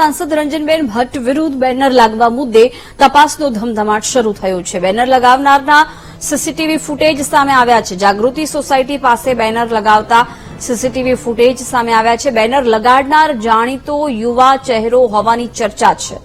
સાંસદ રંજનબેન ભટ્ટ વિરુદ્ધ બેનર લાગવા મુદ્દે તપાસનો ધમધમાટ શરૂ થયો છે. બેનર લગાવનારના સીસીટીવી ફૂટેજ સામે આવ્યા છે. જાગૃતિ સોસાયટી પાસે બેનર લગાવતા સીસીટીવી ફૂટેજ સામે આવ્યા છે. બેનર લગાડનાર જાણીતો યુવા ચહેરો હોવાની ચર્ચા છે.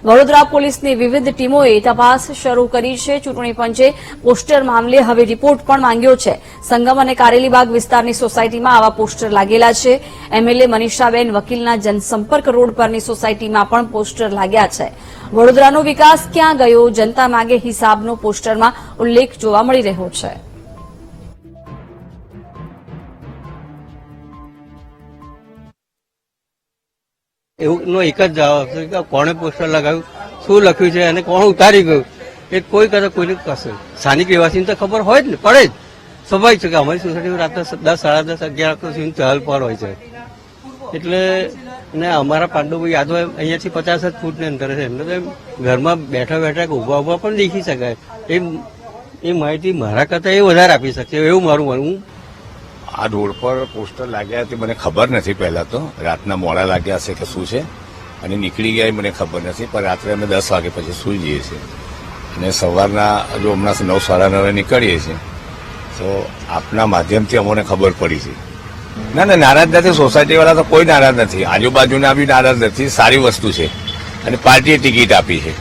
વડોદરા પોલીસની વિવિધ ટીમોએ તપાસ શરૂ કરી છે. ચૂંટણી પંચે પોસ્ટર મામલે હવે રિપોર્ટ પણ માંગ્યો છે. સંગમ અને કારેલીબાગ વિસ્તારની સોસાયટીમાં આવા પોસ્ટર લાગેલા છે. એમએલએ મનીષાબેન વકીલના જનસંપર્ક રોડ પરની સોસાયટીમાં પણ પોસ્ટર લાગ્યા છે. વડોદરાનો વિકાસ ક્યાં ગયો, જનતા માંગે હિસાબનો પોસ્ટરમાં ઉલ્લેખ જોવા મળી રહ્યો છે. એનો એક જ જવાબ છે કે કોણે પોસ્ટર લગાવ્યું, શું લખ્યું છે અને કોણ ઉતારી ગયું એ કોઈ કદાચ કોઈને કશે સ્થાનિક રહેવાસીને તો ખબર હોય જ ને, પડે જ. સ્વાભાવિક છે કે અમારી સોસાયટીમાં રાત્રે 10, 10:30, 11 સુધી ચહલ પહલ હોય છે. એટલે ને અમારા પાંડુભાઈ યાદવ અહીંયાથી 50 ફૂટની અંદર છે. એમને તો ઘરમાં બેઠા બેઠા ઉભા ઉભા પણ દેખી શકાય. એ માહિતી મારા કરતા એ વધારે આપી શકશે એવું મારું માનવું. આ રોડ પર પોસ્ટર લાગ્યા તે મને ખબર નથી. પહેલા તો રાતના મોડા લાગ્યા હશે કે શું છે, અને નીકળી ગયા મને ખબર નથી. પણ રાત્રે અમે 10 વાગે પછી સુઈ જઈએ છીએ અને સવારના જો હમણાં 9, 9:30 નીકળીએ છીએ. તો આપના માધ્યમથી અમને ખબર પડી છે. ના નારાજ નથી. સોસાયટી વાળા તો કોઈ નારાજ નથી, આજુબાજુના બી નારાજ નથી. સારી વસ્તુ છે અને પાર્ટીએ ટિકિટ આપી છે.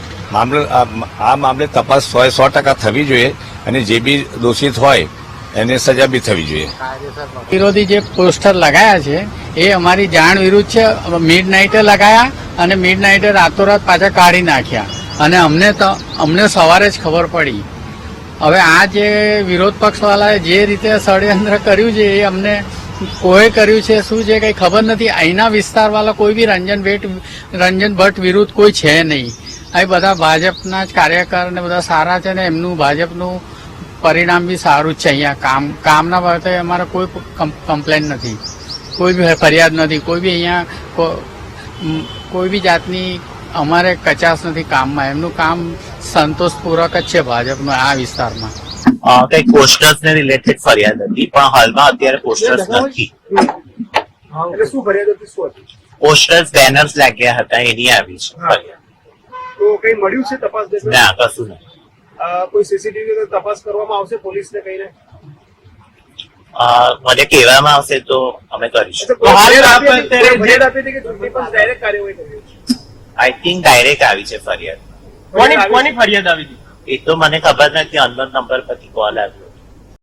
આ મામલે તપાસ 100% થવી જોઈએ અને જે બી દોષિત હોય એને સજા બી થવી જોઈએ. વિરોધી જે પોસ્ટર લગાયા છે એ અમારી જાણ વિરુદ્ધ છે. મિડ નાઇટે લગાયા અને મિડ નાઇટે રાતોરાત પાછા કાઢી નાખ્યા અને અમને સવારે જ ખબર પડી. હવે આ જે વિરોધ પક્ષવાળાએ જે રીતે ષડયંત્ર કર્યું છે એ અમને કોઈ કર્યું છે શું છે કઈ ખબર નથી. અહીંના વિસ્તારવાળા કોઈ બી રંજન ભટ્ટ વિરુદ્ધ કોઈ છે નહીં. આ બધા ભાજપના જ કાર્યકર ને બધા સારા છે ને એમનું ભાજપનું પરિણામ બી સારું જ છે. અહીંયા કામના બાબતે અમારે કોઈ કમ્પ્લેન નથી, કોઈ બી ફરિયાદ નથી, કોઈ બી અહીંયા કોઈ બી જાતની અમારે કચાશ નથી કામમાં. એમનું કામ સંતોષપૂર્વક જ છે ભાજપનું આ વિસ્તારમાં. કઈ પોસ્ટર્સ ને રિલેટેડ ફરિયાદ હતી, પણ હાલમાં અત્યારે પોસ્ટર્સ નથી. પોસ્ટર્સ બેનર્સ લાગ્યા હતા એની આવી છે ફરિયાદ. તો કઈ મળ્યું છે તપાસ? ના, કશું નહીં. કોઈ સીસીટીવી તપાસ કરવામાં આવશે પોલીસને કહીને? મને કહેવામાં આવશે તો અમે કરીશું. આઈ થિંક ડાયરેક્ટ આવી છે ફરિયાદ. કોની ફરિયાદ આવી? એ તો મને ખબર નથી. અનનોન નંબર પરથી કોલ આવ્યો.